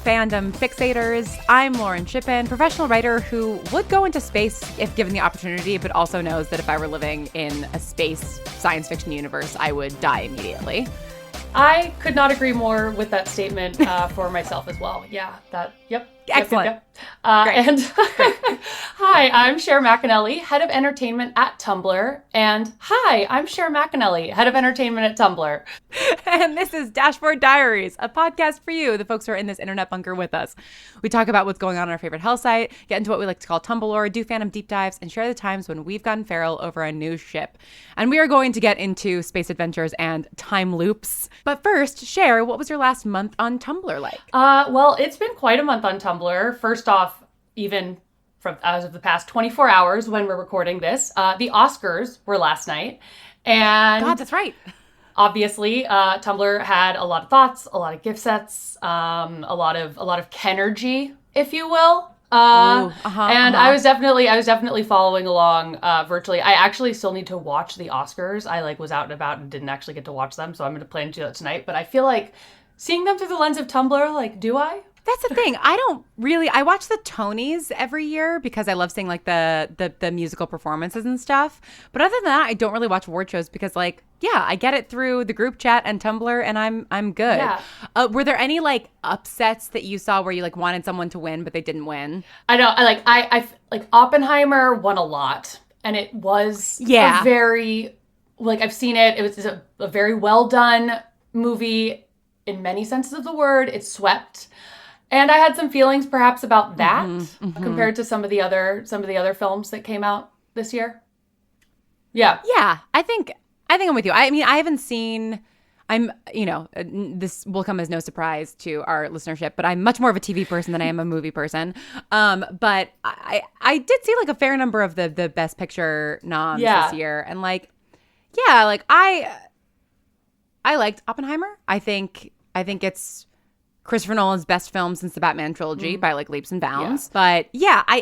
fandom fixators. I'm Lauren Shippen, professional writer who would go into space if given the opportunity, but also knows that if I were living in a space science fiction universe, I would die immediately. I could not agree more with that statement for myself as well. Yeah, yep. Excellent. Yep. And hi, I'm Cher McMullin, head of entertainment at Tumblr. And hi, I'm Shae McMullin, head of entertainment at Tumblr. And this is Dashboard Diaries, a podcast for you, the folks who are in this internet bunker with us. We talk about what's going on our favorite hell site, get into what we like to call Tumblr, do fandom deep dives, and share the times when we've gone feral over a new ship. And we are going to get into space adventures and time loops. But first, Cher, what was your last month on Tumblr like? Well, it's been quite a month on Tumblr. First off, even from as of the past 24 hours when we're recording this, the Oscars were last night. And God, that's right. Obviously, Tumblr had a lot of thoughts, a lot of gift sets, a lot of Kenergy, if you will. I was definitely following along virtually. I actually still need to watch the Oscars. I was out and about and didn't actually get to watch them, so I'm going to plan to do that tonight. But I feel like seeing them through the lens of Tumblr, do I? That's the thing. I watch the Tonys every year because I love seeing the musical performances and stuff. But other than that, I don't really watch award shows because I get it through the group chat and Tumblr and I'm good. Yeah. Were there any upsets that you saw where you wanted someone to win but they didn't win? I know. I Oppenheimer won a lot and it was a very I've seen it. It was a very well done movie in many senses of the word. It swept. And I had some feelings perhaps about that compared to some of the other films that came out this year. Yeah. Yeah. I think I'm with you. I mean, I haven't seen, this will come as no surprise to our listenership, but I'm much more of a TV person than I am a movie person. But I did see a fair number of the Best Picture noms this year. And I liked Oppenheimer. I think it's Christopher Nolan's best film since the Batman trilogy by leaps and bounds. Yeah. But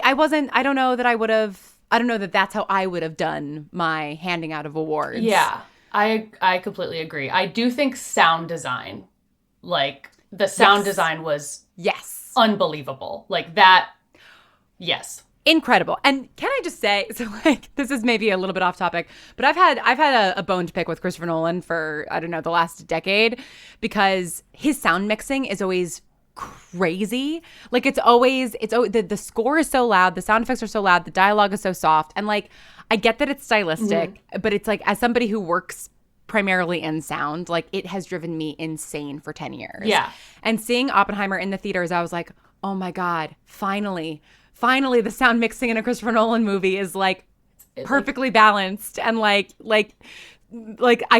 I don't know that that's how I would have done my handing out of awards. Yeah, I completely agree. I do think sound design, the sound design was unbelievable. Yes. Incredible. And can I just say, so this is maybe a little bit off topic, but I've had a bone to pick with Christopher Nolan for, I don't know, the last decade because his sound mixing is always crazy. The score is so loud, the sound effects are so loud, the dialogue is so soft. And I get that it's stylistic, but it's as somebody who works primarily in sound, it has driven me insane for 10 years. Yeah. And seeing Oppenheimer in the theaters, I was like, oh my God, finally, the sound mixing in a Christopher Nolan movie is perfectly balanced and I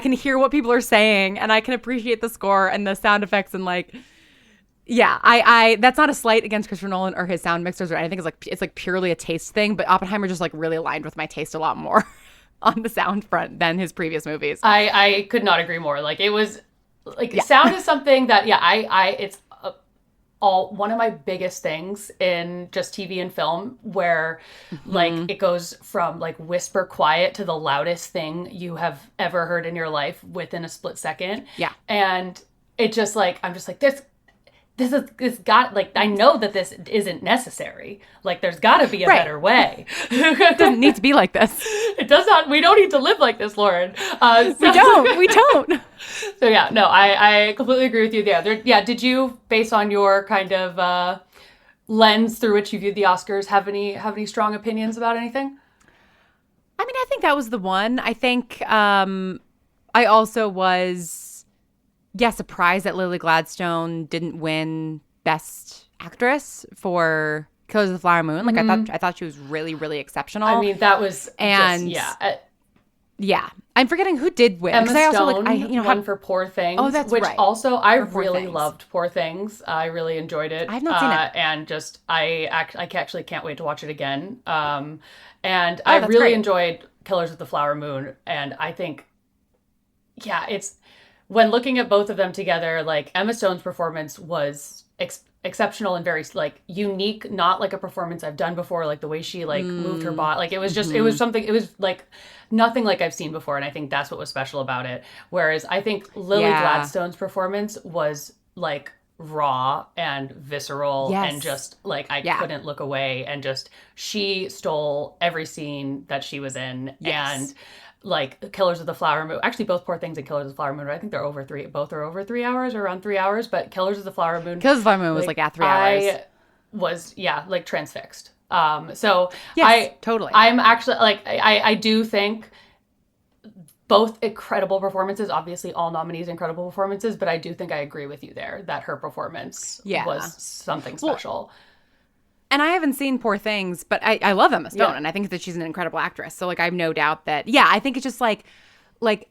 can hear what people are saying and I can appreciate the score and the sound effects and I that's not a slight against Christopher Nolan or his sound mixers or anything. It's purely a taste thing, but Oppenheimer just really aligned with my taste a lot more on the sound front than his previous movies. I could not agree more. It was sound is something that it's one of my biggest things in just TV and film where it goes from whisper quiet to the loudest thing you have ever heard in your life within a split second. Yeah. And it just I'm just this got I know that this isn't necessary. There's got to be a better way. It doesn't need to be like this. It does not. We don't need to live like this, Lauren. We don't. So yeah, no, I completely agree with you there. Did you, based on your kind of lens through which you viewed the Oscars, have any strong opinions about anything? I mean, I think that was the one. I think I also was surprised that Lily Gladstone didn't win Best Actress for Killers of the Flower Moon. I thought she was really, really exceptional. I mean, that was I'm forgetting who did win. Emma Stone won for Poor Things. Oh, that's which right. Also, I really loved Poor Things. I really enjoyed it. I've not seen it. And just, I actually can't wait to watch it again. And I really enjoyed Killers of the Flower Moon. And I think, it's... When looking at both of them together, Emma Stone's performance was exceptional and very unique, not a performance I've done before, the way she moved her body. It was just it was something, it was nothing I've seen before, and I think that's what was special about it. Whereas I think Lily Gladstone's performance was raw and visceral and just like I couldn't look away, and just she stole every scene that she was in. And like Killers of the Flower Moon, actually both Poor Things and Killers of the Both are over 3 hours or around 3 hours, but Killers of the Flower Moon was like at 3 hours. I was like transfixed. So totally. I'm actually like I do think both incredible performances, obviously all nominees incredible performances, but I do think I agree with you there that her performance was something special. And I haven't seen Poor Things, but I love Emma Stone, and I think that she's an incredible actress. So like I have no doubt that I think it's just like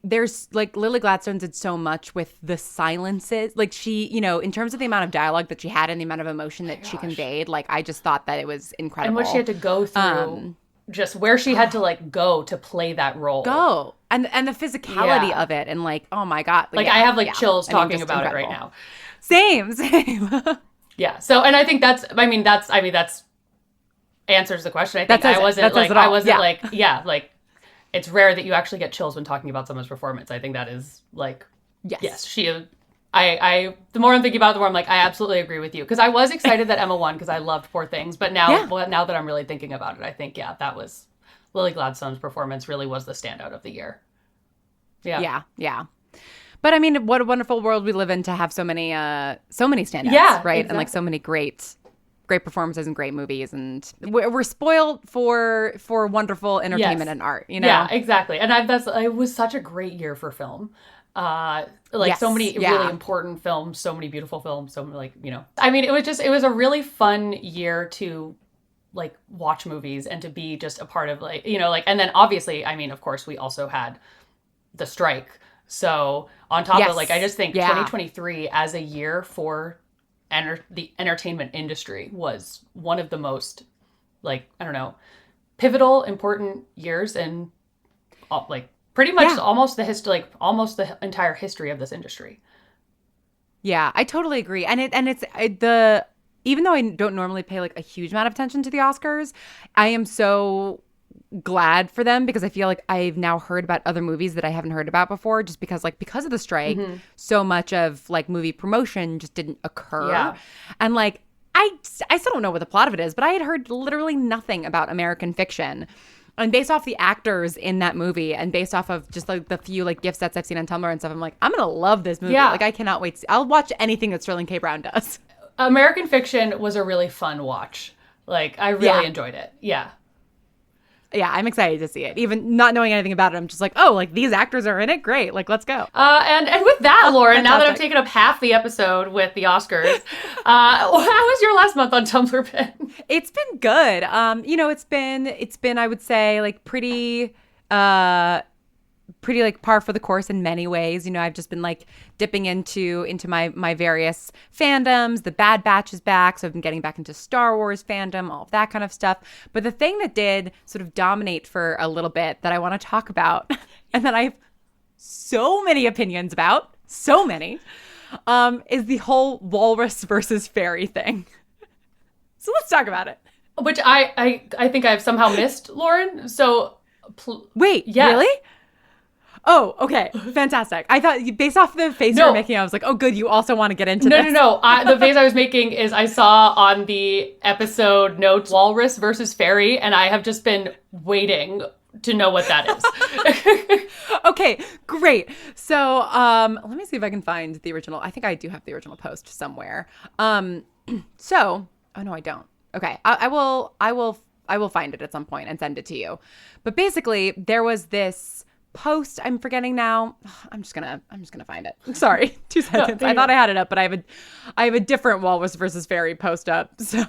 there's like Lily Gladstone did so much with the silences. Like she, in terms of the amount of dialogue that she had and the amount of emotion that she conveyed, like I just thought that it was incredible. And what she had to go through, just where she had to like go to play that role. And the physicality of it, and like, oh my God. Like I have like chills talking about it right now. Same. Yeah. So, and I think that's answers the question. I think I wasn't like, it's rare that you actually get chills when talking about someone's performance. I think that is like, yes, the more I'm thinking about it, the more I'm like, I absolutely agree with you. Cause I was excited that Emma won cause I loved Poor Things. But now that I'm really thinking about it, I think, that was Lily Gladstone's performance really was the standout of the year. Yeah. But I mean, what a wonderful world we live in to have so many standouts, right? Exactly. And like so many great performances and great movies, and we're spoiled for wonderful entertainment and art. Yeah, exactly. And it was such a great year for film. So many really important films, so many beautiful films, so many, I mean, it was a really fun year to like watch movies and to be just a part of and then obviously, I mean, of course we also had the strike. So on top of I just think 2023 as a year for the entertainment industry was one of the most pivotal, important years in pretty much almost the entire history of this industry. Yeah, I totally agree. And even though I don't normally pay like a huge amount of attention to the Oscars, I am so glad for them because I feel like I've now heard about other movies that I haven't heard about before, just because of the strike, so much of like movie promotion just didn't occur. Yeah. And like I still don't know what the plot of it is, but I had heard literally nothing about American Fiction. And based off the actors in that movie and based off of just like the few like gift sets I've seen on Tumblr and stuff, I'm like, I'm gonna love this movie. Like I cannot wait. I'll watch anything that Sterling K. Brown does. American Fiction was a really fun watch. Like I really enjoyed it. Yeah, I'm excited to see it. Even not knowing anything about it, I'm just like, oh, like these actors are in it. Great. Like, let's go. And with that, Lauren, now that I've taken up half the episode with the Oscars, how was your last month on Tumblr been? It's been good. It's been, I would say, like pretty like par for the course in many ways. I've just been like dipping into my various fandoms. The Bad Batch is back, so I've been getting back into Star Wars fandom, all of that kind of stuff. But the thing that did sort of dominate for a little bit that I want to talk about and that I have so many opinions about, is the whole walrus versus fairy thing. So let's talk about it. Which I think I've somehow missed, Lauren. So wait, really? Oh, okay. Fantastic. I thought based off the face you were making, I was like, oh, good. You also want to get into this. No. The face I was making is I saw on the episode notes Walrus versus Fairy, and I have just been waiting to know what that is. Okay, great. So let me see if I can find the original. I think I do have the original post somewhere. Oh no, I don't. Okay, I will find it at some point and send it to you. But basically, there was this post. I'm forgetting now. I'm just gonna find it. Sorry, 2 seconds. I thought I had it up, but I have a different Walrus versus Fairy post up. So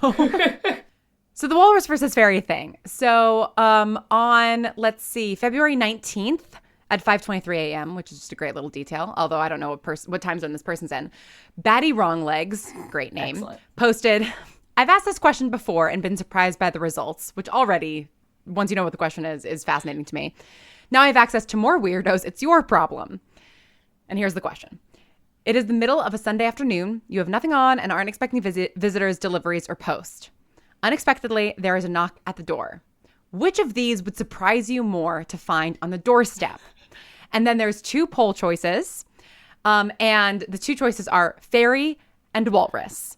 so the Walrus versus Fairy thing. So on February 19th at 5:23 a.m., which is just a great little detail. Although I don't know what time zone this person's in. Batty Wronglegs, great name, posted. I've asked this question before and been surprised by the results, which already, once you know what the question is fascinating to me. Now I have access to more weirdos. It's your problem. And here's the question. It is the middle of a Sunday afternoon. You have nothing on and aren't expecting visitors, deliveries, or post. Unexpectedly, there is a knock at the door. Which of these would surprise you more to find on the doorstep? And then there's 2 poll choices. And the 2 choices are fairy and Walrus.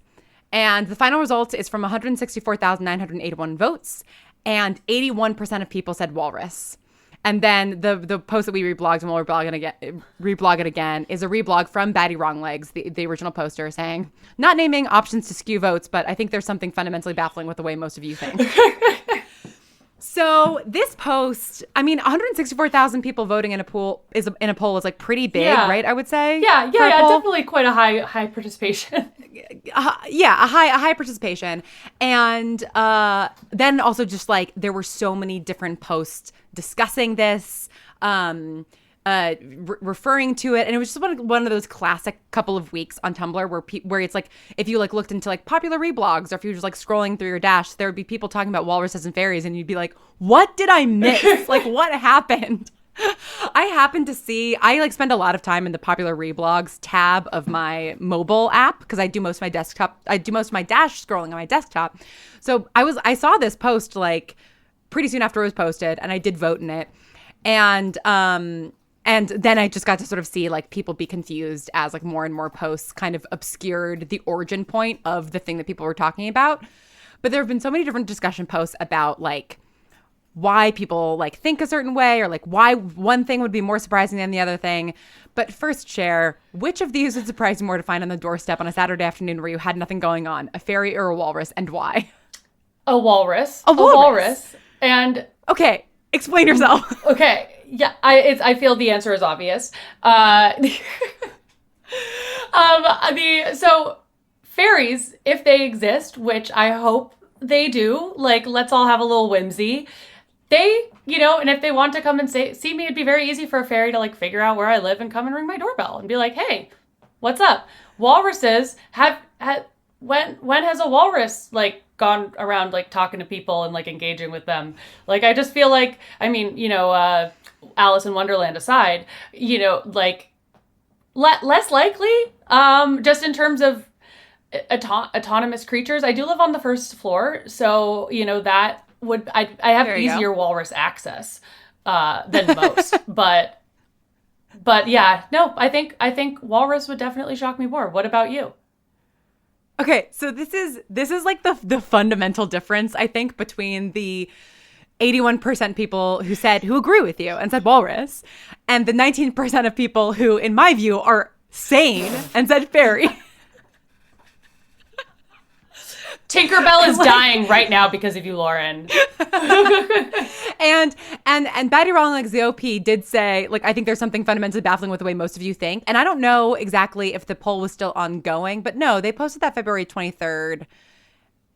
And the final result is from 164,981 votes, and 81% of people said Walrus. And then the post that we reblogged, and we'll reblog it again, is a reblog from Batty Wronglegs, the original poster, saying, not naming options to skew votes, but I think there's something fundamentally baffling with the way most of you think. So this post, I mean, 164,000 people voting in a poll is like pretty big, right? I would say. Yeah, definitely quite a high participation. A high participation, and then also just like there were so many different posts discussing this, referring to it, and it was just one of those classic couple of weeks on Tumblr where it's like if you like looked into like popular reblogs, or if you were just like scrolling through your dash, there would be people talking about walruses and fairies, and you'd be like, what did I miss? Like, what happened? I like spend a lot of time in the popular reblogs tab of my mobile app because I do most of my dash scrolling on my desktop. So I saw this post like pretty soon after it was posted, and I did vote in it. And then I just got to sort of see like people be confused as like more and more posts kind of obscured the origin point of the thing that people were talking about. But there have been so many different discussion posts about like why people like think a certain way, or like why one thing would be more surprising than the other thing. But first, Cher, which of these would surprise you more to find on the doorstep on a Saturday afternoon where you had nothing going on, a fairy or a walrus, and why? A walrus. A walrus. And okay, explain yourself. Okay, yeah, I feel the answer is obvious. So fairies, if they exist, which I hope they do, like let's all have a little whimsy. They, and if they want to come and see me, it'd be very easy for a fairy to like figure out where I live and come and ring my doorbell and be like, hey, what's up? Walruses when has a walrus like gone around like talking to people and like engaging with them? Like, I just feel like, I mean, Alice in Wonderland aside, like less likely, just in terms of autonomous creatures. I do live on the first floor, so that would I have easier walrus access than most. but yeah, no, I think walrus would definitely shock me more. What about you? Okay, so this is like the fundamental difference, I think, between the 81% people who agree with you and said walrus, and the 19% of people who, in my view, are sane and said fairy. Tinkerbell is dying right now because of you, Lauren. and Batty Wronglegs, the OP, did say, like, I think there's something fundamentally baffling with the way most of you think. And I don't know exactly if the poll was still ongoing, but no, they posted that February 23rd.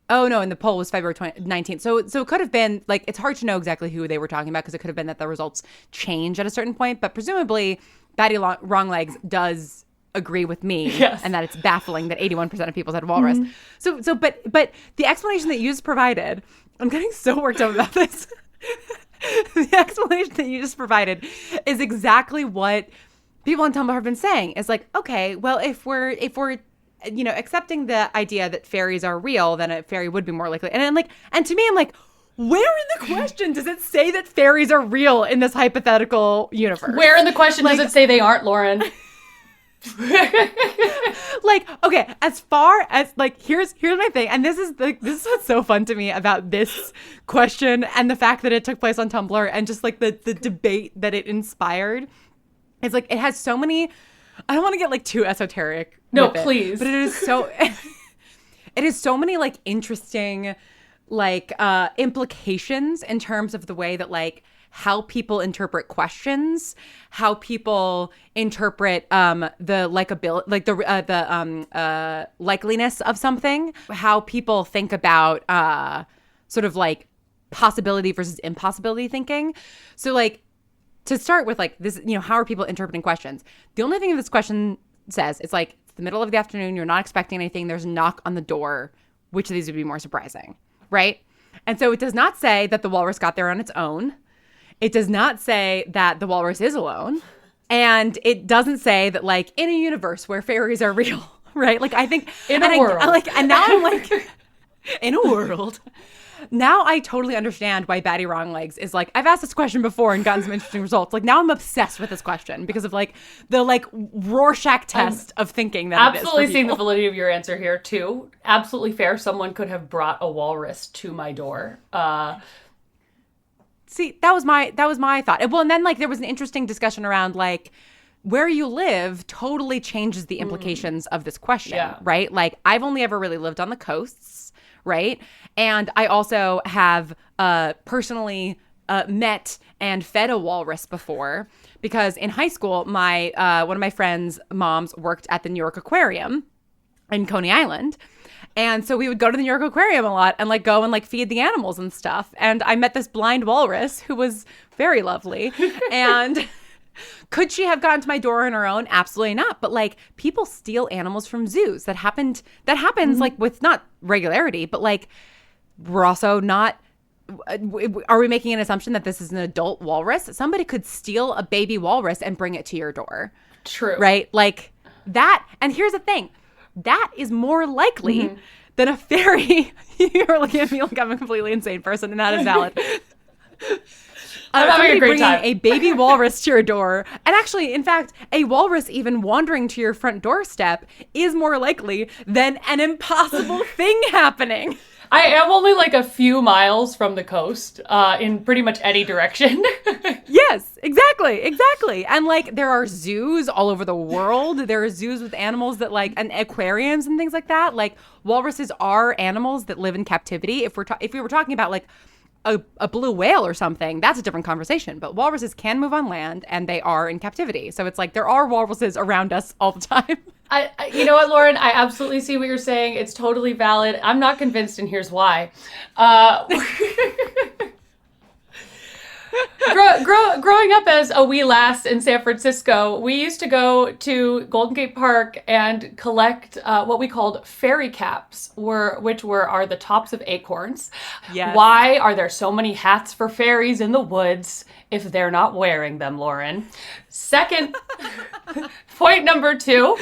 Oh, no, and the poll was February 19th. So it could have been, like, it's hard to know exactly who they were talking about because it could have been that the results change at a certain point. But presumably, Batty Wronglegs does agree with me, yes, and that it's baffling that 81% of people said walrus. Mm-hmm. But the explanation that you just provided, I'm getting so worked up about this. The explanation that you just provided is exactly what people on Tumblr have been saying. It's like, okay, well, if we're accepting the idea that fairies are real, then a fairy would be more likely. And to me, I'm like, where in the question does it say that fairies are real in this hypothetical universe? Where in the question does it say they aren't, Lauren? Like, okay, as far as like, here's my thing, and this is what's so fun to me about this question and the fact that it took place on Tumblr and just like the debate that it inspired. It's like it has so many. I don't want to get like too esoteric. No, please. But it is so. It is so many like interesting, like implications in terms of the way that like how people interpret questions, how people interpret the likability, like the likeliness of something, how people think about sort of like possibility versus impossibility thinking. So like to start with like this, how are people interpreting questions? The only thing this question says, it's like it's the middle of the afternoon, you're not expecting anything, there's a knock on the door. Which of these would be more surprising, right? And so it does not say that the walrus got there on its own. It does not say that the walrus is alone. And it doesn't say that, like, in a universe where fairies are real, right? Like, I think... In a world. And now I'm like... in a world. Now I totally understand why Batty Wrong Legs is like, I've asked this question before and gotten some interesting results. Like, now I'm obsessed with this question because of like the like Rorschach test of thinking that absolutely it is. Seeing the validity of your answer here too. Absolutely fair. Someone could have brought a walrus to my door. See, that was my thought. Well, and then like there was an interesting discussion around like where you live totally changes the implications of this question, right? Like I've only ever really lived on the coasts, right? And I also have personally met and fed a walrus before because in high school, my one of my friends' moms worked at the New York Aquarium in Coney Island. And so we would go to the New York Aquarium a lot and like go and like feed the animals and stuff. And I met this blind walrus who was very lovely. And could she have gotten to my door on her own? Absolutely not. But like people steal animals from zoos. That happens like with not regularity, but like we're also not. Are we making an assumption that this is an adult walrus? Somebody could steal a baby walrus and bring it to your door. True. Right? Like that. And here's the thing. That is more likely than a fairy. You're looking at me like I'm a completely insane person, and that is valid. I'm having a great time. A baby walrus to your door, and actually, in fact, a walrus even wandering to your front doorstep is more likely than an impossible thing happening. I am only like a few miles from the coast in pretty much any direction. Yes, exactly. And like there are zoos all over the world. There are zoos with animals that like, and aquariums and things like that. Like walruses are animals that live in captivity. If we were talking about like a blue whale or something, that's a different conversation. But walruses can move on land and they are in captivity. So it's like there are walruses around us all the time. You know what, Lauren? I absolutely see what you're saying. It's totally valid. I'm not convinced, and here's why. Growing up as a wee lass in San Francisco, we used to go to Golden Gate Park and collect what we called fairy caps, which are the tops of acorns. Yes. Why are there so many hats for fairies in the woods if they're not wearing them, Lauren? Second, point number 2.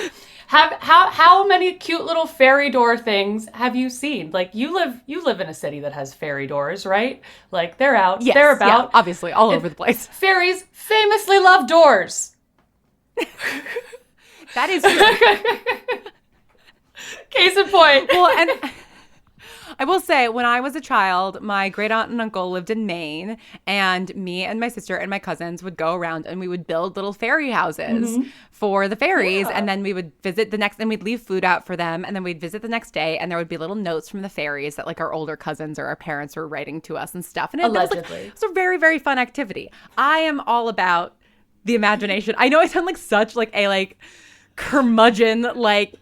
How many cute little fairy door things have you seen? Like you live in a city that has fairy doors, right? Like they're out, yes, they're about. Yeah, obviously, all over the place. Fairies famously love doors. That is true. Case in point. Well, and I will say, when I was a child, my great aunt and uncle lived in Maine, and me and my sister and my cousins would go around and we would build little fairy houses for the fairies. Yeah. And then we would visit and we'd leave food out for them. And then we'd visit the next day and there would be little notes from the fairies that like our older cousins or our parents were writing to us and stuff. And it was a very, very fun activity. I am all about the imagination. I know I sound like such like a like curmudgeon, like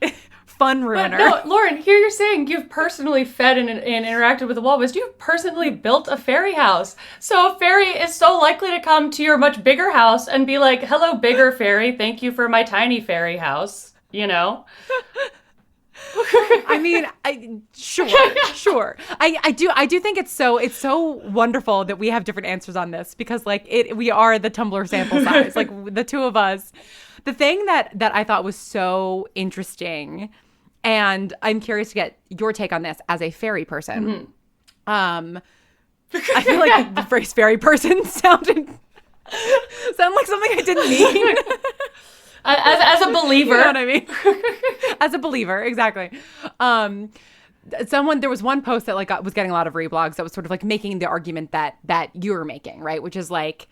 fun ruiner. But no, Lauren, here you're saying you've personally fed and interacted with the walrus. You've personally built a fairy house. So a fairy is so likely to come to your much bigger house and be like, hello, bigger fairy. Thank you for my tiny fairy house. You know? I mean, sure. I do think it's so wonderful that we have different answers on this because like we are the Tumblr sample size, like the two of us. The thing that I thought was so interesting, and I'm curious to get your take on this as a fairy person. I feel like the phrase fairy person sounded like something I didn't mean. As a believer. You know what I mean? As a believer, exactly. There was one post that like was getting a lot of reblogs that was sort of like making the argument that you're making, right? Which is like,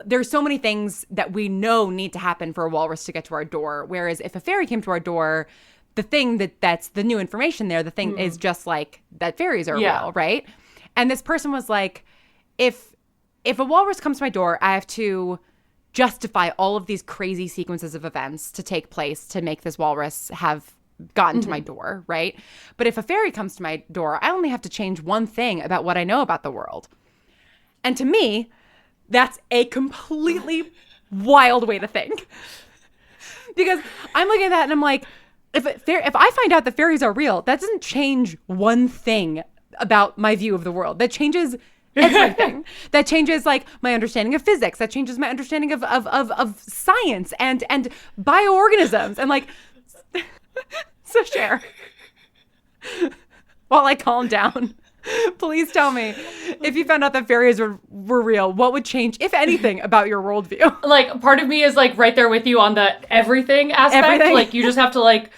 there's so many things that we know need to happen for a walrus to get to our door. Whereas if a fairy came to our door, the thing that's the new information there, the thing is just like that fairies are real, right? And this person was like, if a walrus comes to my door, I have to justify all of these crazy sequences of events to take place to make this walrus have gotten to my door, right? But if a fairy comes to my door, I only have to change one thing about what I know about the world. And to me, that's a completely wild way to think. Because I'm looking at that and I'm like, if I find out that fairies are real, that doesn't change one thing about my view of the world. That changes everything. That changes like my understanding of physics. That changes my understanding of science and bioorganisms. And like, so Cher, while I calm down. Please tell me, if you found out that fairies were real, what would change, if anything, about your worldview? Like, part of me is like right there with you on the everything aspect. Everything? Like, you just have to like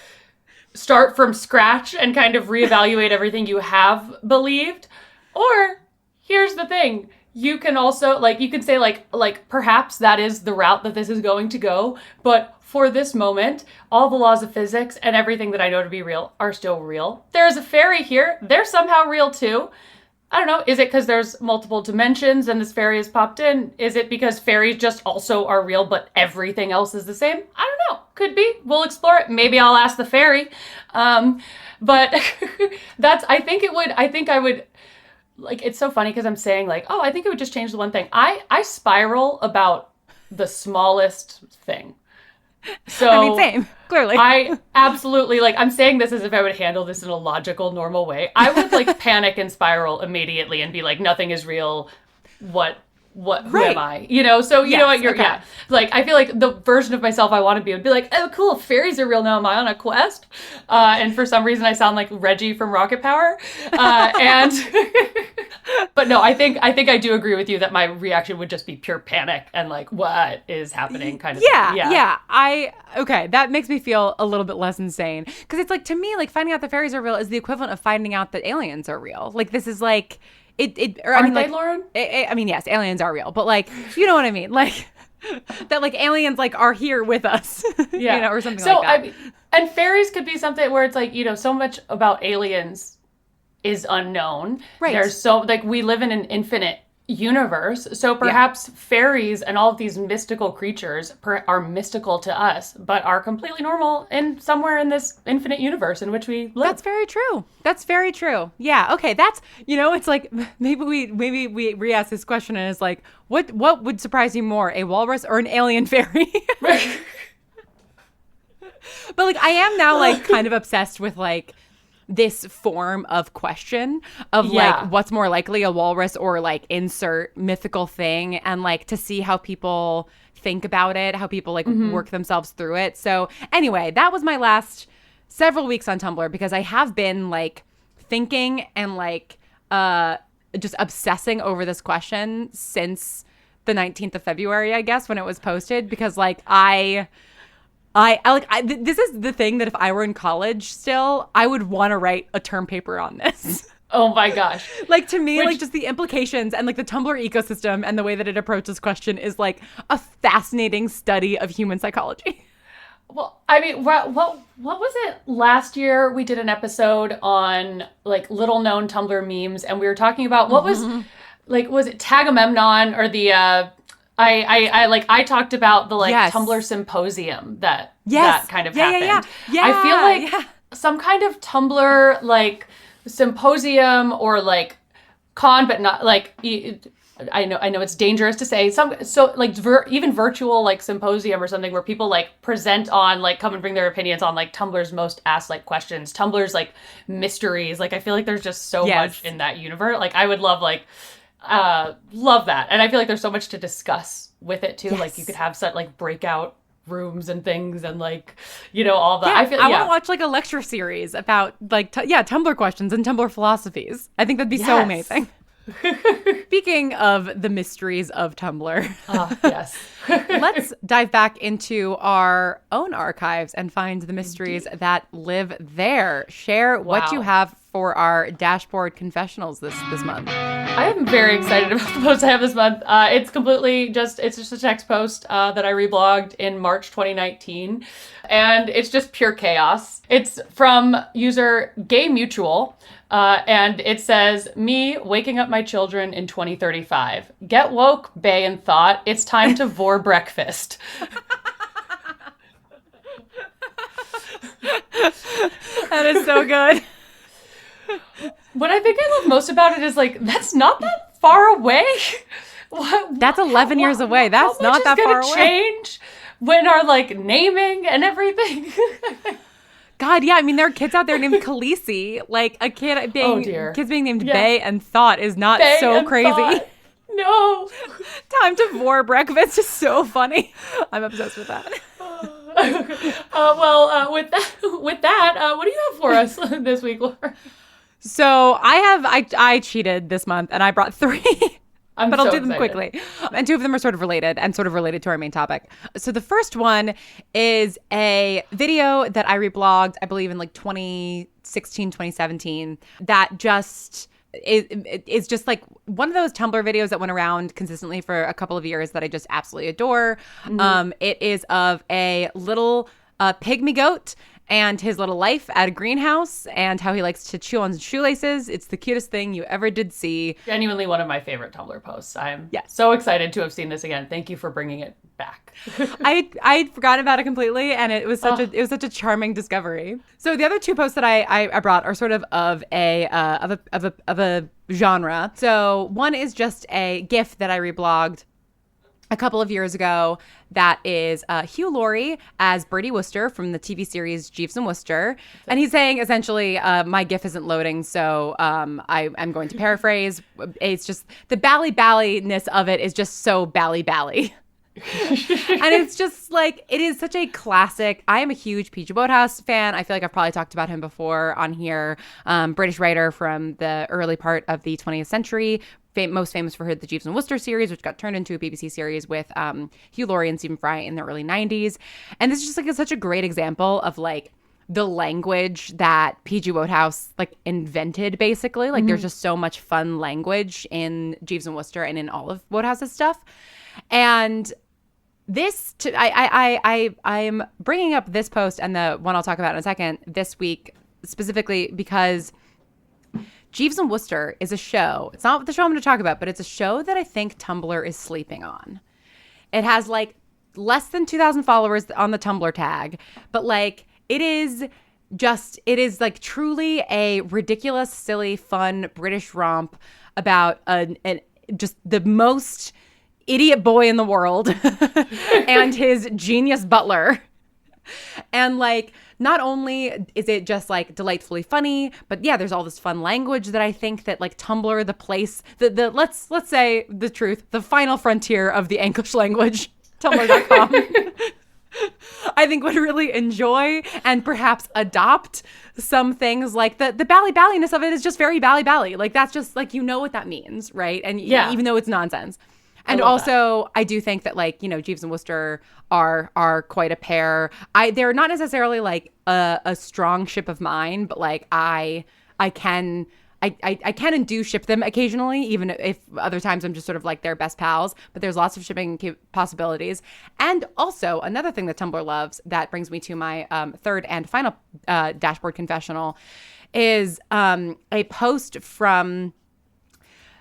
start from scratch and kind of reevaluate everything you have believed. Or here's the thing. You can also, like, you can say, like perhaps that is the route that this is going to go, but for this moment, all the laws of physics and everything that I know to be real are still real. There's a fairy here. They're somehow real too. I don't know. Is it because there's multiple dimensions and this fairy has popped in? Is it because fairies just also are real, but everything else is the same? I don't know. Could be. We'll explore it. Maybe I'll ask the fairy. But I would, like, it's so funny because I'm saying like, oh, I think it would just change the one thing. I spiral about the smallest thing. So I mean, same, clearly. I absolutely, like, I'm saying this as if I would handle this in a logical, normal way. I would like panic and spiral immediately and be like, nothing is real. Who am I? You know, so you know what, you're, yeah. Like, I feel like the version of myself I want to be would be like, oh, cool, fairies are real now. Am I on a quest? And for some reason I sound like Reggie from Rocket Power. But no, I think I do agree with you that my reaction would just be pure panic and like, what is happening kind of thing. Yeah. Okay, that makes me feel a little bit less insane. Because it's like, to me, like, finding out the fairies are real is the equivalent of finding out that aliens are real. Like, this is like... Aren't they, Lauren? I mean, yes, aliens are real, but like, you know what I mean? Like, that like aliens like are here with us, yeah. You know, or something like that. I mean, and fairies could be something where it's like, you know, so much about aliens is unknown. Right. There's so, like, we live in an infinite universe, so perhaps fairies and all of these mystical creatures are mystical to us, but are completely normal and somewhere in this infinite universe in which we live. That's very true. Yeah. Okay. That's, you know, it's like maybe we re-ask this question and it's like, what would surprise you more, a walrus or an alien fairy? But like, I am now like kind of obsessed with like this form of question of like what's more likely, a walrus or like insert mythical thing, and like to see how people think about it, how people like work themselves through it. So anyway, that was my last several weeks on Tumblr, because I have been like thinking and like just obsessing over this question since the 19th of February, I guess, when it was posted, because like this is the thing that if I were in college still, I would want to write a term paper on this. Oh my gosh. Like, to me, like, just the implications and like the Tumblr ecosystem and the way that it approaches this question is like a fascinating study of human psychology. Well, I mean, what was it? Last year we did an episode on like little known Tumblr memes, and we were talking about what was it Tagamemnon or the I talked about the like Tumblr symposium that kind of happened. Yeah. I feel like some kind of Tumblr like symposium or like con, but not like, I know it's dangerous to say even virtual like symposium or something where people like present on, like, come and bring their opinions on like Tumblr's most asked like questions, Tumblr's like mysteries. Like, I feel like there's just so much in that universe. Like, I would love that, and I feel like there's so much to discuss with it too. Like, you could have such like breakout rooms and things, and like, you know, all that. I want to watch like a lecture series about like Tumblr questions and Tumblr philosophies. I think that'd be so amazing. Speaking of the mysteries of Tumblr, yes. Let's dive back into our own archives and find the mysteries that live there. Share what you have for our dashboard confessionals this month. I am very excited about the post I have this month. It's just a text post that I reblogged in March 2019, and it's just pure chaos. It's from user Gay Mutual. And it says, me waking up my children in 2035. Get woke, bae, and thought. It's time to vor breakfast. That is so good. What I think I love most about it is like, that's not that far away. That's 11 years away. That's not that far away. How much is going to change when our like naming and everything? God, yeah. I mean, there are kids out there named Khaleesi. Like, a kid being kids being named Bae and Thought is not Bae so crazy. Thought. No. Time to vor breakfast is so funny. I'm obsessed with that. With that, what do you have for us this week, Laura? So I cheated this month and I brought 3. But I'll do them quickly. And 2 of them are sort of related to our main topic. So the first one is a video that I reblogged, I believe in like 2016, 2017, that just is just like one of those Tumblr videos that went around consistently for a couple of years that I just absolutely adore. Mm-hmm. It is of a little pygmy goat and his little life at a greenhouse and how he likes to chew on shoelaces. It's the cutest thing you ever did see. Genuinely one of my favorite Tumblr posts. I'm so excited to have seen this again. Thank you for bringing it back. I'd forgotten about it completely, and it was such a charming discovery. So the other 2 posts that I brought are sort of a genre. So one is just a GIF that I reblogged a couple of years ago that is Hugh Laurie as Bertie Wooster from the TV series Jeeves and Wooster. And he's saying essentially, my GIF isn't loading, so I'm going to paraphrase. It's just the bally-balliness of it is just so bally-bally. And it's just like, it is such a classic. I am a huge P.G. Wodehouse fan. I feel like I've probably talked about him before on here. British writer from the early part of the 20th century. Most famous for the Jeeves and Wooster series, which got turned into a BBC series with Hugh Laurie and Stephen Fry in the early 90s. And this is just like such a great example of like the language that P.G. Wodehouse like invented, basically. Like there's just so much fun language in Jeeves and Wooster and in all of Wodehouse's stuff. And this, I'm bringing up this post and the one I'll talk about in a second this week specifically because Jeeves and Wooster is a show. It's not the show I'm going to talk about, but it's a show that I think Tumblr is sleeping on. It has like less than 2,000 followers on the Tumblr tag, but like it is like truly a ridiculous, silly, fun British romp about just the most idiot boy in the world and his genius butler. And like, not only is it just like delightfully funny, but yeah, there's all this fun language that I think that like Tumblr, the place, the let's say the truth, the final frontier of the English language, Tumblr.com, I think would really enjoy and perhaps adopt some things. Like the bally-balliness of it is just very bally-bally. Like that's just like, you know what that means, right? And even though it's nonsense. And also, I do think that, like, you know, Jeeves and Wooster are quite a pair. They're not necessarily like a strong ship of mine, but like I can and do ship them occasionally, even if other times I'm just sort of like their best pals. But there's lots of shipping possibilities. And also another thing that Tumblr loves that brings me to my third and final dashboard confessional is a post from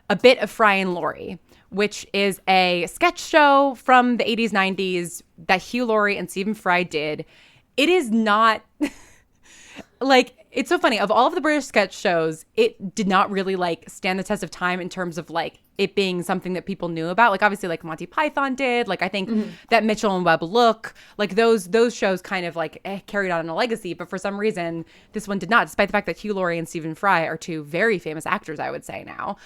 A Bit of Fry and Laurie, which is a sketch show from the 80s, 90s that Hugh Laurie and Stephen Fry did. It is not like, it's so funny. Of all of the British sketch shows, it did not really like stand the test of time in terms of like it being something that people knew about. Like obviously like Monty Python did. Like I think that Mitchell and Webb look, like those shows kind of like carried on a legacy. But for some reason, this one did not, despite the fact that Hugh Laurie and Stephen Fry are 2 very famous actors, I would say now.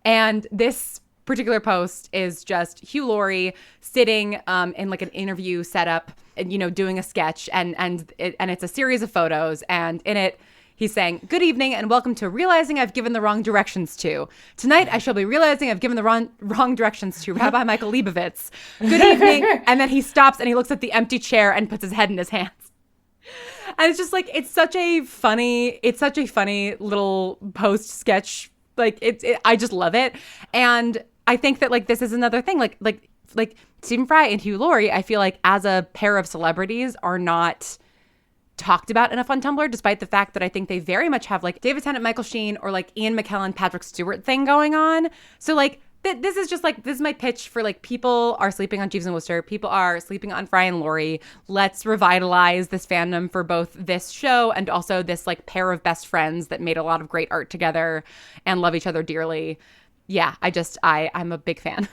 And this particular post is just Hugh Laurie sitting in like an interview setup and, you know, doing a sketch and it's a series of photos, and in it he's saying, "Good evening and welcome to Realizing I've Given the Wrong Directions To. Tonight I shall be realizing I've given the wrong directions to Rabbi Michael Leibovitz. Good evening." And then he stops and he looks at the empty chair and puts his head in his hands. And it's just like, it's such a funny little post sketch. Like I just love it. And I think that like this is another thing, like Stephen Fry and Hugh Laurie, I feel like as a pair of celebrities are not talked about enough on Tumblr, despite the fact that I think they very much have like David Tennant, Michael Sheen, or like Ian McKellen, Patrick Stewart thing going on. So like this is just like, this is my pitch for like, people are sleeping on Jeeves and Wooster, people are sleeping on Fry and Laurie. Let's revitalize this fandom for both this show and also this like pair of best friends that made a lot of great art together and love each other dearly. Yeah, I'm a big fan.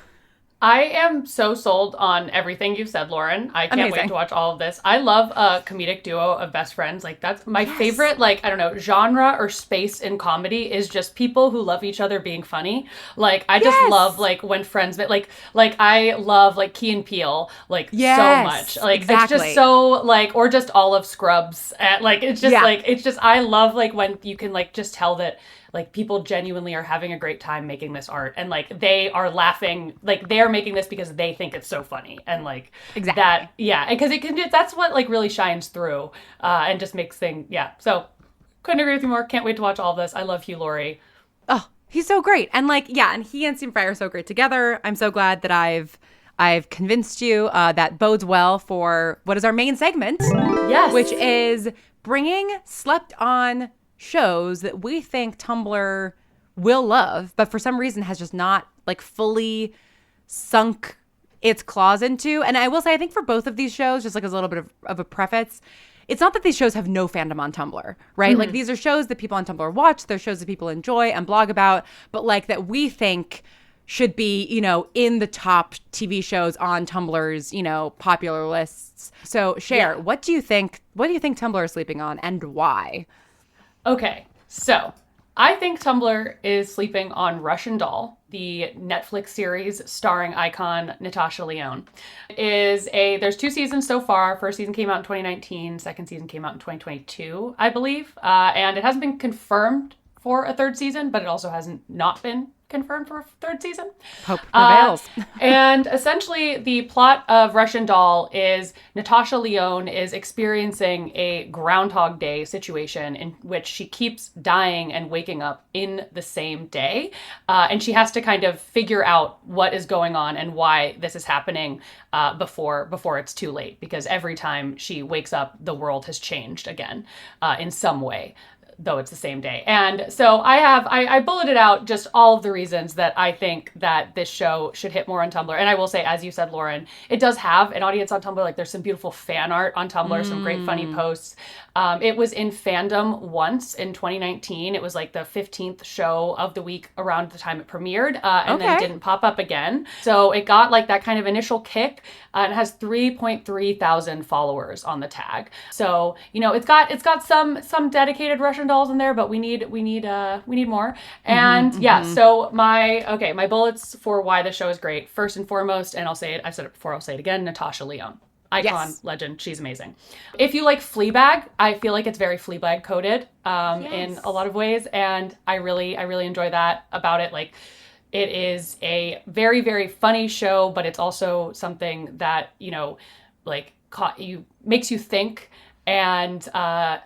I am so sold on everything you've said, Lauren. I can't wait to watch all of this. I love a comedic duo of best friends. Like, that's my favorite, like, I don't know, genre or space in comedy is just people who love each other being funny. Like, I just love, like, when friends, like I love, like, Key and Peele, like, so much. Like, it's just so, like, or just all of Scrubs. Like, it's just, like, it's just, I love, like, when you can, like, just tell that, like, people genuinely are having a great time making this art, and like they are laughing, like they are making this because they think it's so funny, and like that, because it can, that's what like really shines through, and just makes things, So couldn't agree with you more. Can't wait to watch all of this. I love Hugh Laurie. Oh, he's so great, and like and he and Stephen Fry are so great together. I'm so glad that I've convinced you. That bodes well for what is our main segment, which is bringing slept on shows that we think Tumblr will love, but for some reason has just not like fully sunk its claws into. And I will say, I think for both of these shows, just like as a little bit of a preface, it's not that these shows have no fandom on Tumblr, right? Like these are shows that people on Tumblr watch, they're shows that people enjoy and blog about, but like that we think should be, you know, in the top TV shows on Tumblr's, you know, popular lists. So Cher, what do you think Tumblr is sleeping on, and why? Okay, so I think Tumblr is sleeping on Russian Doll, the Netflix series starring icon Natasha Lyonne. There's 2 seasons so far. First season came out in 2019, second season came out in 2022, I believe. And it hasn't been confirmed for a 3rd season, but it also hasn't not been confirmed for a 3rd season. Hope prevails. And essentially the plot of Russian Doll is Natasha Lyonne is experiencing a Groundhog Day situation in which she keeps dying and waking up in the same day. And she has to kind of figure out what is going on and why this is happening before it's too late. Because every time she wakes up, the world has changed again in some way, though it's the same day. And so I bulleted out just all of the reasons that I think that this show should hit more on Tumblr. And I will say, as you said, Lauren, it does have an audience on Tumblr. Like there's some beautiful fan art on Tumblr, some great funny posts. It was in fandom once in 2019. It was like the 15th show of the week around the time it premiered, and then didn't pop up again. So it got like that kind of initial kick, and it has 3.3 thousand followers on the tag. So, you know, it's got some dedicated Russian dolls in there, but we need more. And so my bullets for why the show is great. First and foremost, and I've said it before, I'll say it again, Natasha Lyonne. Icon, legend, she's amazing. If you like Fleabag, I feel like it's very Fleabag coded in a lot of ways, and I really enjoy that about it. Like, it is a very, very funny show, but it's also something that, you know, like makes you think and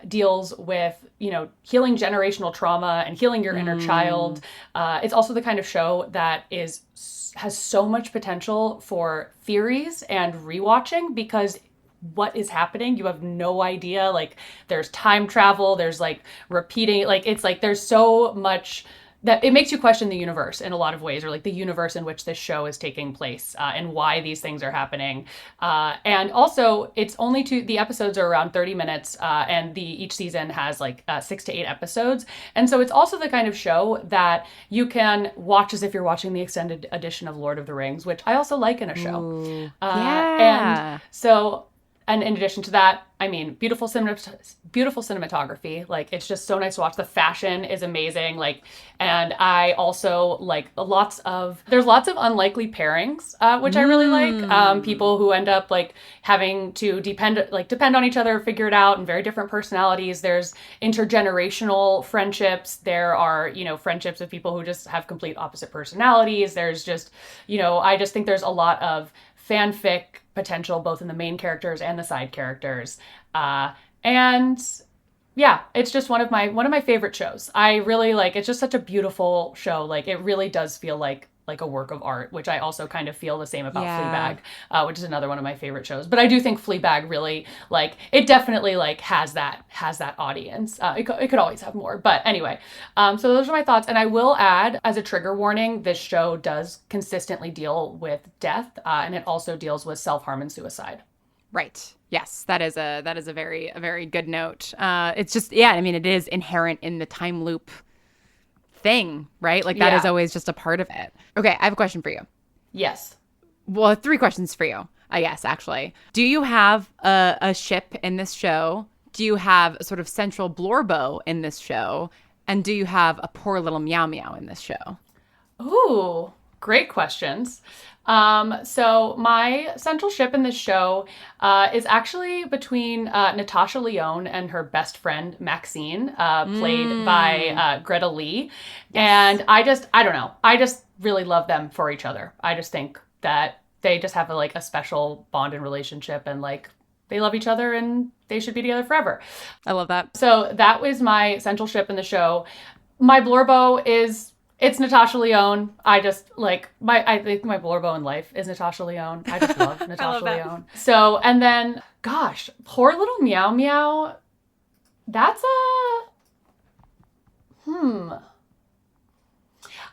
deals with, you know, healing generational trauma and healing your inner child. It's also the kind of show that has so much potential for theories and rewatching, because what is happening, you have no idea. Like, there's time travel, there's like repeating, like it's like there's so much that it makes you question the universe in a lot of ways, or like the universe in which this show is taking place, and why these things are happening. And also, the episodes are around 30 minutes, and each season has like 6 to 8 episodes. And so it's also the kind of show that you can watch as if you're watching the extended edition of Lord of the Rings, which I also like in a show. Ooh, And so, and in addition to that, I mean, beautiful cinematography. Like, it's just so nice to watch. The fashion is amazing. Like, and I also like there's lots of unlikely pairings, which I really like. People who end up like having to depend on each other, figure it out, and very different personalities. There's intergenerational friendships. There are, you know, friendships with people who just have complete opposite personalities. There's just, you know, I just think there's a lot of fanfic potential both in the main characters and the side characters, and yeah, it's just one of my favorite shows. I really like. It's just such a beautiful show. Like, it really does feel like a work of art, which I also kind of feel the same about Fleabag, which is another one of my favorite shows. But I do think Fleabag really, like, it definitely like has that audience. It could always have more, but anyway. So those are my thoughts, and I will add, as a trigger warning, this show does consistently deal with death, and it also deals with self-harm and suicide. Right. Yes, that is a very good note. It's just, I mean, it is inherent in the time loop thing, right? Like, that is always just a part of it. Okay, I have a question for you. Yes. Well, 3 questions for you, I guess, actually. Do you have a ship in this show? Do you have a sort of central blorbo in this show? And do you have a poor little meow meow in this show? Ooh, great questions. So my central ship in this show is actually between Natasha Lyonne and her best friend Maxine, played by Greta Lee. Yes. And I don't know. I just really love them for each other. I just think that they just have a special bond and relationship, and like they love each other and they should be together forever. I love that. So that was my central ship in the show. My blorbo it's Natasha Lyonne. I just I think my blorbo in life is Natasha Lyonne. I just love Natasha Lyonne. So, and then, gosh, poor little meow meow. That's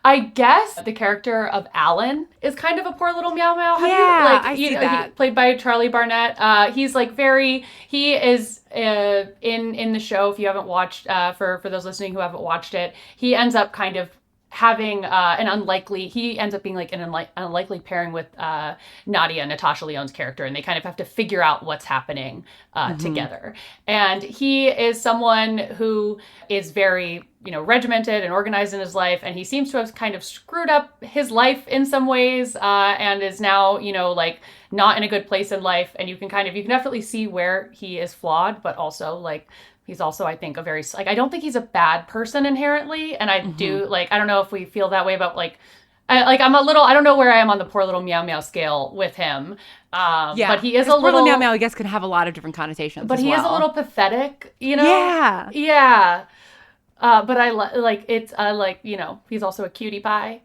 I guess the character of Alan is kind of a poor little meow meow. I see that. He, played by Charlie Barnett. He's he is in the show. If you haven't watched, for those listening who haven't watched it, he ends up kind of having he ends up being like an unlikely pairing with Nadia, Natasha Lyonne's character, and they kind of have to figure out what's happening together. And he is someone who is very, regimented and organized in his life, and he seems to have kind of screwed up his life in some ways, and is now, not in a good place in life. And you can definitely see where he is flawed, but also he's also, I think, I don't think he's a bad person inherently. And I do, I don't know if we feel that way about, I don't know where I am on the poor little meow meow scale with him. But he is a little... Poor little meow meow, I guess, can have a lot of different connotations But he is a little pathetic, Yeah. Yeah. But he's also a cutie pie.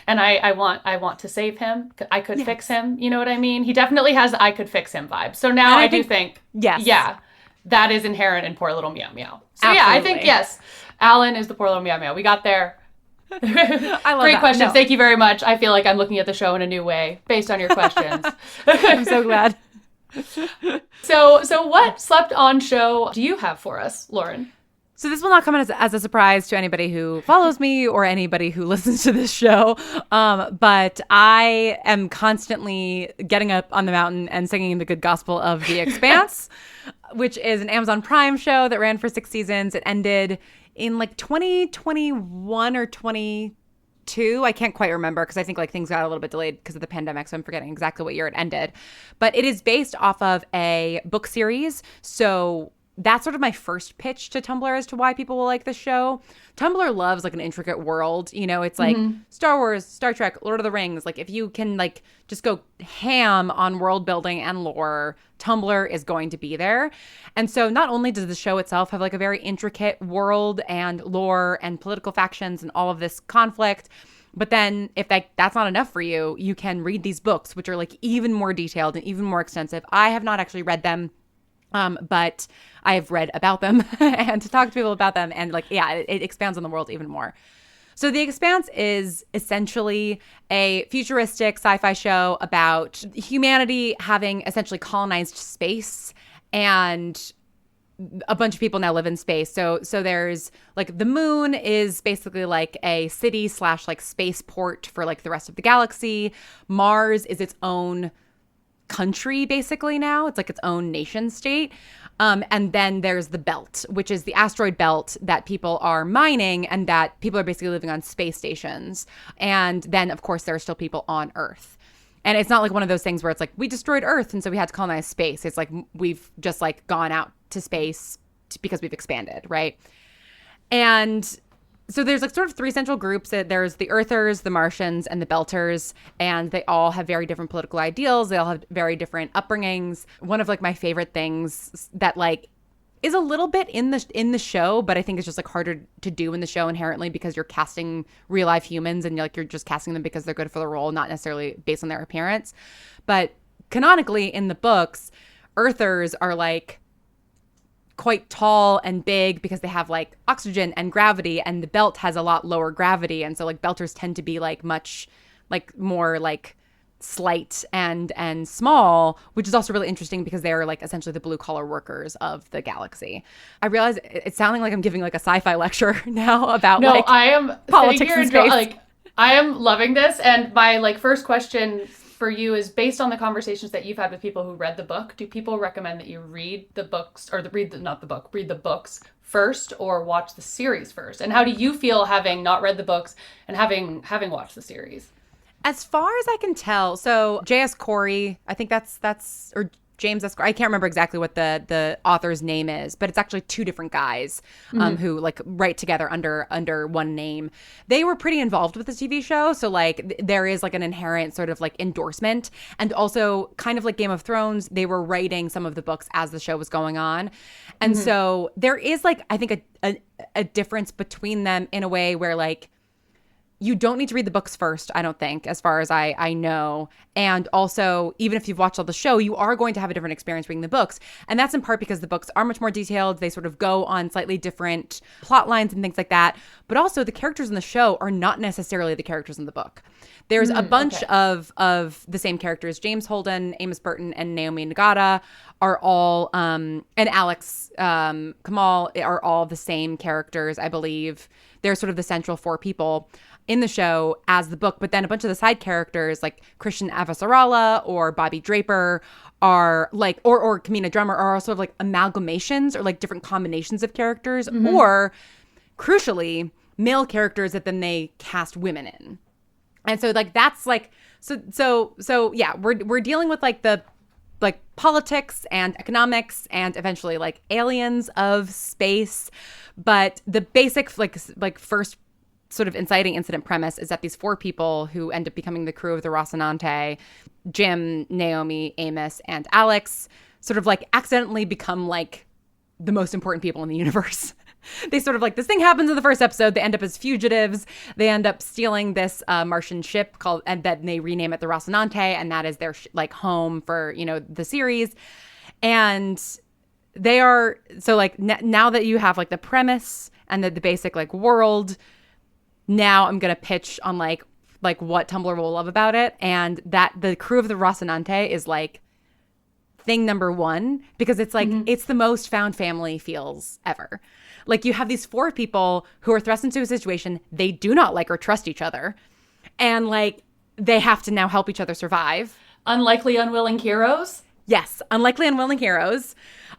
And I want to save him. I could fix him. You know what I mean? He definitely has the I could fix him vibe. So now I do think, yes. Yeah. That is inherent in poor little meow meow. So Absolutely. Yeah, I think yes, Alan is the poor little meow meow. We got there. I love Great that. questions. No. Thank you very much. I feel like I'm looking at the show in a new way based on your questions. I'm so glad. So what slept on show do you have for us, Lauren? So this will not come as a surprise to anybody who follows me or anybody who listens to this show. But I am constantly getting up on the mountain and singing the good gospel of The Expanse, which is an Amazon Prime show that ran for 6 seasons. It ended in 2021 or 22. I can't quite remember because I think things got a little bit delayed because of the pandemic. So I'm forgetting exactly what year it ended. But it is based off of a book series. So that's sort of my first pitch to Tumblr as to why people will like this show. Tumblr loves an intricate world. It's Star Wars, Star Trek, Lord of the Rings. If you can just go ham on world building and lore, Tumblr is going to be there. And so not only does the show itself have a very intricate world and lore and political factions and all of this conflict, but then if that's not enough for you, you can read these books, which are even more detailed and even more extensive. I have not actually read them. But I have read about them and to talk to people about them. And it expands on the world even more. So The Expanse is essentially a futuristic sci-fi show about humanity having essentially colonized space, and a bunch of people now live in space. So there's the moon is basically a city / spaceport for the rest of the galaxy. Mars is its own country basically now. It's its own nation state. And then there's the belt, which is the asteroid belt that people are mining and that people are basically living on space stations. And then, of course, there are still people on Earth. And it's not one of those things where it's we destroyed Earth and so we had to colonize space. It's we've just gone out to space because we've expanded, right? And so there's sort of 3 central groups. There's the Earthers, the Martians, and the Belters, and they all have very different political ideals. They all have very different upbringings. One of my favorite things that is a little bit in the show, but I think it's just harder to do in the show inherently because you're casting real life humans and you're just casting them because they're good for the role, not necessarily based on their appearance. But canonically in the books, Earthers are quite tall and big because they have oxygen and gravity, and the belt has a lot lower gravity, and so belters tend to be much more slight and small, which is also really interesting because they're essentially the blue collar workers of the galaxy. I realize it's sounding like I'm giving a sci-fi lecture now about I am politics and space. I am loving this, and my first question for you is based on the conversations that you've had with people who read the book. Do people recommend that you read the books or read the books first or watch the series first? And how do you feel having not read the books and having watched the series? As far as I can tell, so J.S. Corey, I think that's or James S. I can't remember exactly what the author's name is, but it's actually two different guys who like write together under one name. They were pretty involved with the TV show, so like there is like an inherent sort of like endorsement, and also kind of like Game of Thrones, they were writing some of the books as the show was going on, and so there is like I think a difference between them in a way where like you don't need to read the books first, I don't think, as far as I know. And also, even if you've watched all the show, you are going to have a different experience reading the books. And that's in part because the books are much more detailed. They sort of go on slightly different plot lines and things like that. But also, the characters in the show are not necessarily the characters in the book. There's a bunch of the same characters. James Holden, Amos Burton, and Naomi Nagata are all, and Alex Kamal are all the same characters, I believe. They're sort of the central four people in the show as the book, but then a bunch of the side characters like Christian Avasarala or Bobby Draper are like, or Kamina Drummer are also like amalgamations or like different combinations of characters, or crucially, male characters that then they cast women in. And so like that's like so yeah, we're dealing with like the like politics and economics and eventually like aliens of space, but the basic like first sort of inciting incident premise is that these four people who end up becoming the crew of the Rocinante, Jim, Naomi, Amos, and Alex, sort of like accidentally become like the most important people in the universe. They sort of like, this thing happens in the first episode. They end up as fugitives. They end up stealing this Martian ship and then they rename it the Rocinante, and that is their like home for, you know, the series. And they are, so like now that you have like the premise and the basic like world, now I'm going to pitch on like what Tumblr will love about it. And that the crew of the Rocinante is like thing number one, because it's like, it's the most found family feels ever. Like you have these four people who are thrust into a situation. They do not like or trust each other. And like, they have to now help each other survive. Unlikely unwilling heroes? Yes. Unlikely unwilling heroes.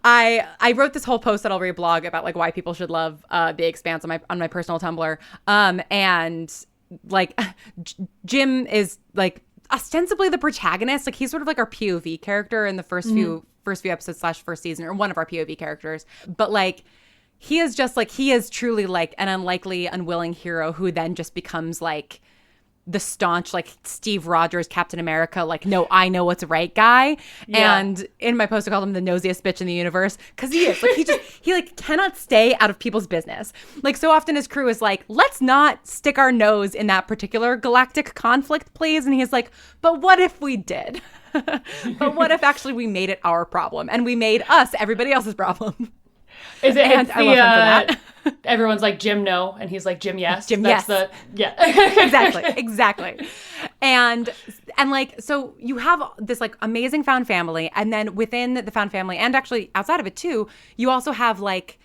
I wrote this whole post that I'll reblog about like why people should love The Expanse on my personal Tumblr. And like Jim is like ostensibly the protagonist. Like he's sort of like our POV character in the first few episodes / first season, or one of our POV characters. But like he is just like, he is truly like an unlikely unwilling hero who then just becomes like the staunch, like Steve Rogers, Captain America, like, no, I know what's right guy. Yeah. And in my post, I called him the nosiest bitch in the universe, because he is. Like, he like cannot stay out of people's business. Like, so often his crew is like, let's not stick our nose in that particular galactic conflict, please. And he's like, but what if we did? But what if actually we made it our problem and we made us everybody else's problem? Is it? And I love him for that. Everyone's like, Jim, no. And he's like, Jim, yes. Jim, That's yes. Exactly. And like, so you have this like amazing found family. And then within the found family, and actually outside of it too, you also have like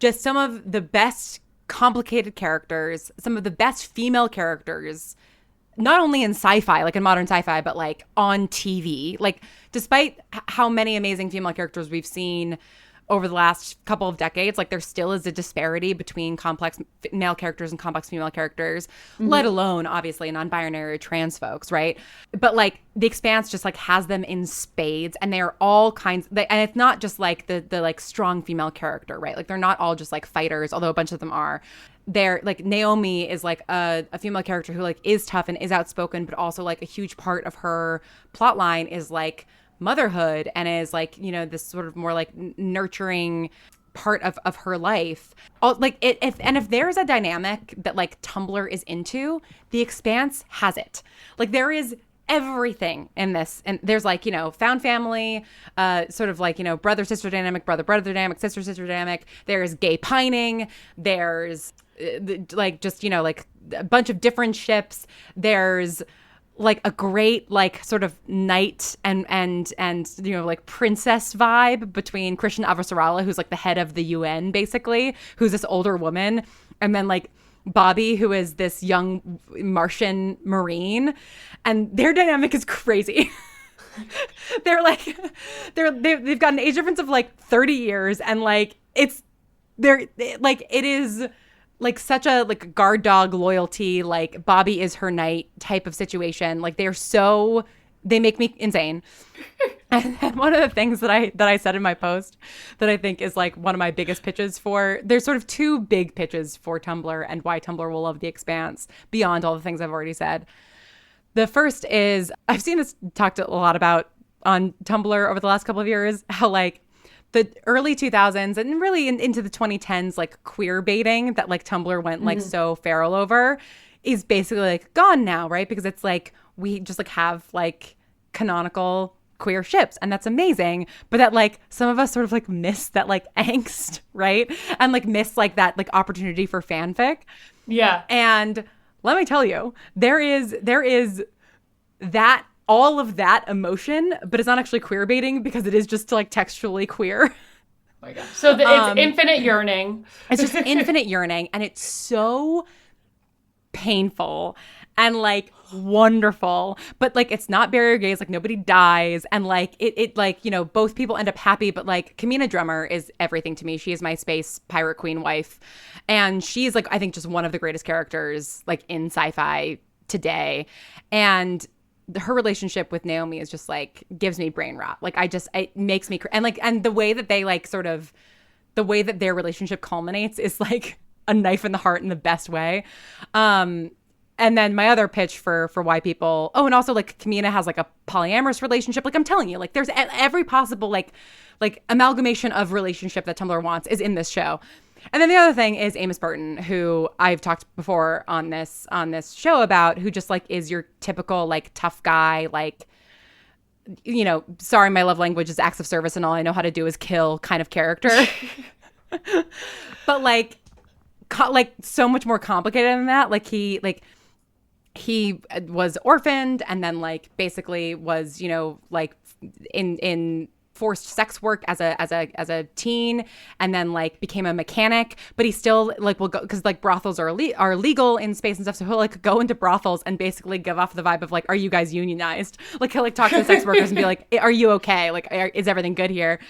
just some of the best complicated characters, some of the best female characters, not only in sci-fi, like in modern sci-fi, but like on TV. Like, despite how many amazing female characters we've seen over the last couple of decades, like there still is a disparity between complex male characters and complex female characters, let alone obviously non-binary or trans folks, right? But like The Expanse just like has them in spades, and they are all kinds, and it's not just like the like strong female character, right? Like they're not all just like fighters, although a bunch of them are. They're like, Naomi is like a female character who like is tough and is outspoken, but also like a huge part of her plot line is like motherhood, and is like, you know, this sort of more like nurturing part of her life. Like if there's a dynamic that like Tumblr is into, The Expanse has it. Like there is everything in this, and there's like, you know, found family, sort of like, you know, brother sister dynamic, brother dynamic, sister dynamic. There's gay pining. There's like just, you know, like a bunch of different ships. There's like a great like sort of knight and you know, like princess vibe between Christian Avasarala, who's like the head of the UN basically, who's this older woman, and then like Bobby, who is this young Martian Marine, and their dynamic is crazy. They're like, they've got an age difference of like 30 years, and like it is like such a like guard dog loyalty, like Bobby is her knight type of situation. Like they make me insane. And one of the things that I said in my post that I think is like one of my biggest pitches there's sort of two big pitches for Tumblr and why Tumblr will love The Expanse beyond all the things I've already said. The first is, I've seen this talked a lot about on Tumblr over the last couple of years, how like the early 2000s and really into the 2010s, like queer baiting that like Tumblr went like so feral over is basically like gone now, right? Because it's like we just like have like canonical queer ships, and that's amazing, but that like some of us sort of like miss that like angst, right? And like miss like that like opportunity for fanfic. Yeah. And let me tell you, there is that all of that emotion, but it's not actually queer baiting because it is just like textually queer. Oh my God. So it's infinite yearning. It's just infinite yearning, and it's so painful and like wonderful, but like it's not barrier gaze, like nobody dies, and like it like, you know, both people end up happy, but like Kamina Drummer is everything to me. She is my space pirate queen wife, and she's like I think just one of the greatest characters like in sci-fi today, and her relationship with Naomi is just like gives me brain rot. Like it makes me and the way that they like sort of the way that their relationship culminates is like a knife in the heart in the best way. And then my other pitch for why people, and also like Kamina has like a polyamorous relationship. Like I'm telling you, like there's every possible like amalgamation of relationship that Tumblr wants is in this show. And then the other thing is Amos Burton, who I've talked before on this show about, who just like is your typical like tough guy, like, you know, sorry, my love language is acts of service and all I know how to do is kill kind of character. But like so much more complicated than that. Like he was orphaned and then like basically was, you know, like in forced sex work as a teen, and then like became a mechanic, but he still like will go because like brothels are legal in space and stuff, so he'll like go into brothels and basically give off the vibe of like, are you guys unionized? Like he'll like talk to the sex workers and be like, are you okay? Like is everything good here?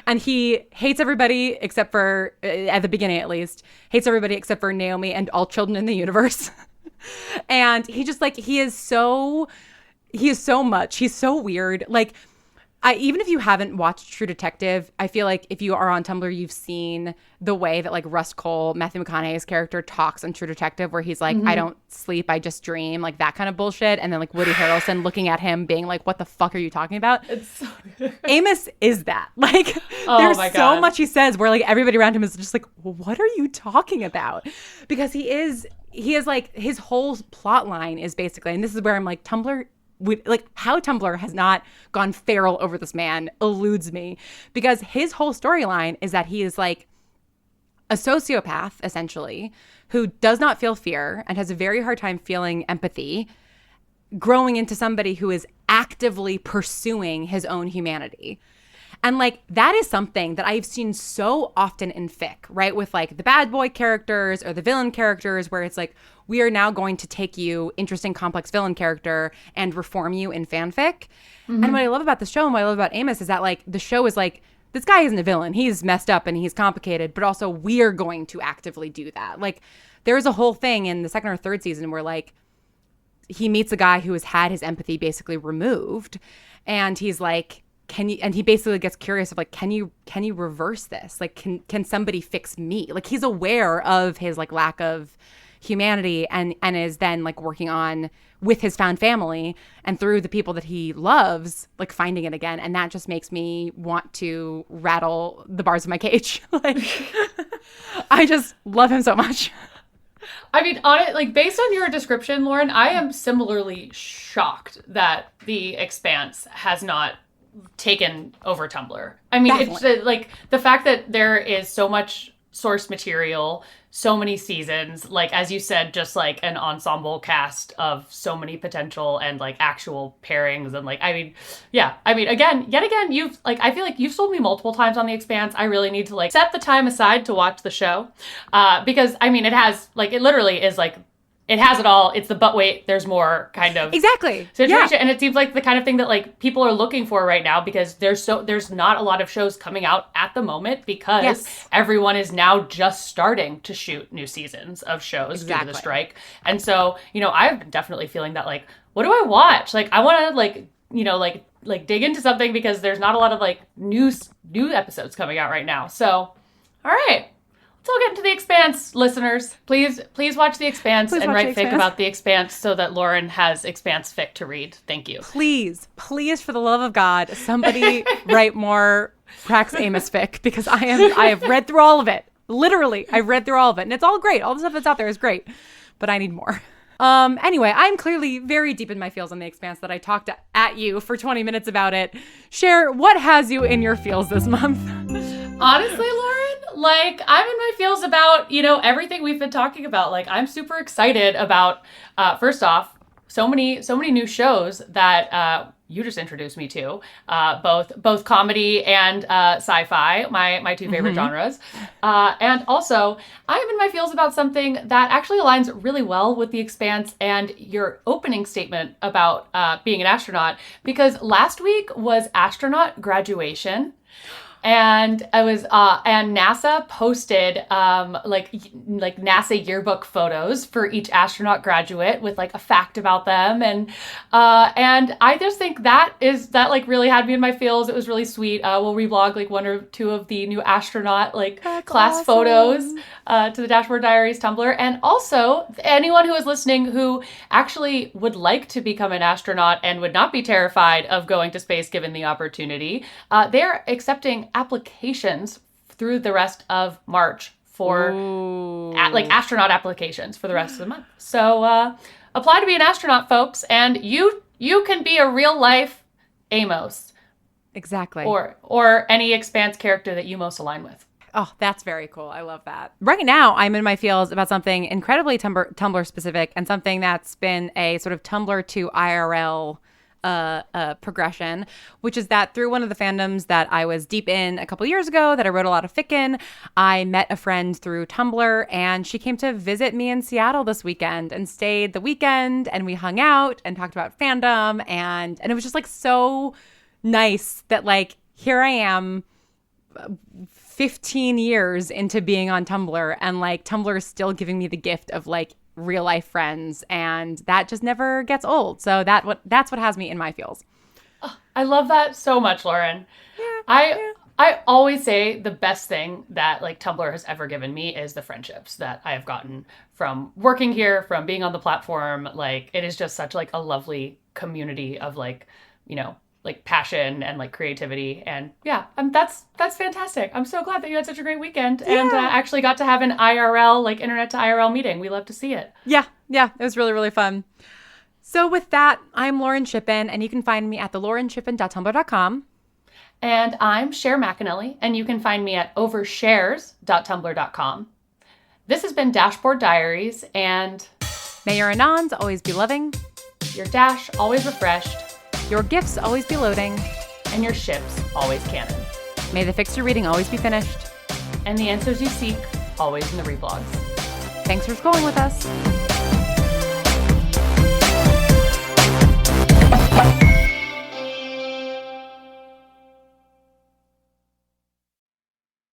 And he hates everybody except for at the beginning at least hates everybody except for Naomi and all children in the universe. And he just like he is so much, he's so weird. Like even if you haven't watched True Detective, I feel like if you are on Tumblr, you've seen the way that like Russ Cole, Matthew McConaughey's character, talks on True Detective, where he's like, I don't sleep, I just dream, like that kind of bullshit. And then like Woody Harrelson looking at him being like, what the fuck are you talking about? It's so Amos is that. Like there's so much he says where like everybody around him is just like, what are you talking about? Because he is like, his whole plot line is basically, and this is where I'm like, Tumblr, like how Tumblr has not gone feral over this man eludes me, because his whole storyline is that he is like a sociopath essentially who does not feel fear and has a very hard time feeling empathy, growing into somebody who is actively pursuing his own humanity. And like that is something that I've seen so often in fic, right? With like the bad boy characters or the villain characters, where it's like, we are now going to take you, interesting, complex villain character, and reform you in fanfic. And what I love about the show and what I love about Amos is that like the show is like, this guy isn't a villain. He's messed up and he's complicated, but also we're going to actively do that. Like there's a whole thing in the second or third season where like he meets a guy who has had his empathy basically removed, and he's like, and he basically gets curious of like, can you reverse this? Like, can somebody fix me? Like he's aware of his like lack of humanity and is then like working on with his found family and through the people that he loves, like finding it again. And that just makes me want to rattle the bars of my cage. Like I just love him so much. I mean, like based on your description, Lauren, I am similarly shocked that The Expanse has not taken over Tumblr. I mean, Definitely. It's like the fact that there is so much source material, so many seasons, like as you said, just like an ensemble cast of so many potential and like actual pairings, and like yet again you've like, I feel like you've sold me multiple times on The Expanse. I really need to like set the time aside to watch the show, because I mean it has like, it literally is like, it has it all. It's the but wait, there's more kind of exactly situation. Yeah. And it seems like the kind of thing that like people are looking for right now, because there's not a lot of shows coming out at the moment, because everyone is now just starting to shoot new seasons of shows due to the strike. And so, you know, I've been definitely feeling that like, what do I watch? Like I want to like, you know, like dig into something, because there's not a lot of like new episodes coming out right now. So, all right. So we'll get into The Expanse, listeners. Please watch The Expanse and write fic about The Expanse so that Lauren has Expanse fic to read. Thank you. Please, for the love of God, somebody write more Prax Amos fic, because I have read through all of it. Literally, I've read through all of it, and it's all great. All the stuff that's out there is great, but I need more. Anyway, I'm clearly very deep in my feels on The Expanse that I talked at you for 20 minutes about it. Cher, what has you in your feels this month? Honestly, Lauren, like I'm in my feels about, you know, everything we've been talking about. Like I'm super excited about, first off, so many new shows that you just introduced me to, both comedy and sci-fi, my two favorite genres. And also, I am in my feels about something that actually aligns really well with The Expanse and your opening statement about being an astronaut, because last week was astronaut graduation. And I was, and NASA posted, like NASA yearbook photos for each astronaut graduate with like a fact about them. And I just think that like really had me in my feels. It was really sweet. We'll reblog like one or two of the new astronaut like class photos, to the Dashboard Diaries Tumblr. And also anyone who is listening who actually would like to become an astronaut and would not be terrified of going to space given the opportunity, they're accepting applications through the rest of March for like astronaut applications for the rest of the month. So apply to be an astronaut, folks, and you can be a real life Amos. Exactly. Or any Expanse character that you most align with. Oh, that's very cool. I love that. Right now, I'm in my feels about something incredibly Tumblr specific, and something that's been a sort of Tumblr to IRL progression, which is that through one of the fandoms that I was deep in a couple years ago, that I wrote a lot of fic in, I met a friend through Tumblr, and she came to visit me in Seattle this weekend and stayed the weekend, and we hung out and talked about fandom, and it was just like so nice that like here I am 15 years into being on Tumblr, and like Tumblr is still giving me the gift of like real life friends, and that just never gets old. So that's what has me in my feels. Oh, I love that so much, Lauren. I always say the best thing that like Tumblr has ever given me is the friendships that I have gotten from working here, from being on the platform. Like it is just such like a lovely community of like, you know, like passion and like creativity. And yeah, that's fantastic. I'm so glad that you had such a great weekend and actually got to have an IRL, like internet to IRL meeting. We love to see it. Yeah. It was really, really fun. So with that, I'm Lauren Shippen, and you can find me at thelauren.shippen.tumblr.com. And I'm Shae McMullin, and you can find me at overshares.tumblr.com. This has been Dashboard Diaries, and may your anons always be loving, your dash always refreshed, your gifts always be loading, and your ships always canon. May the fics you're reading always be finished, and the answers you seek always in the reblogs. Thanks for scrolling with us.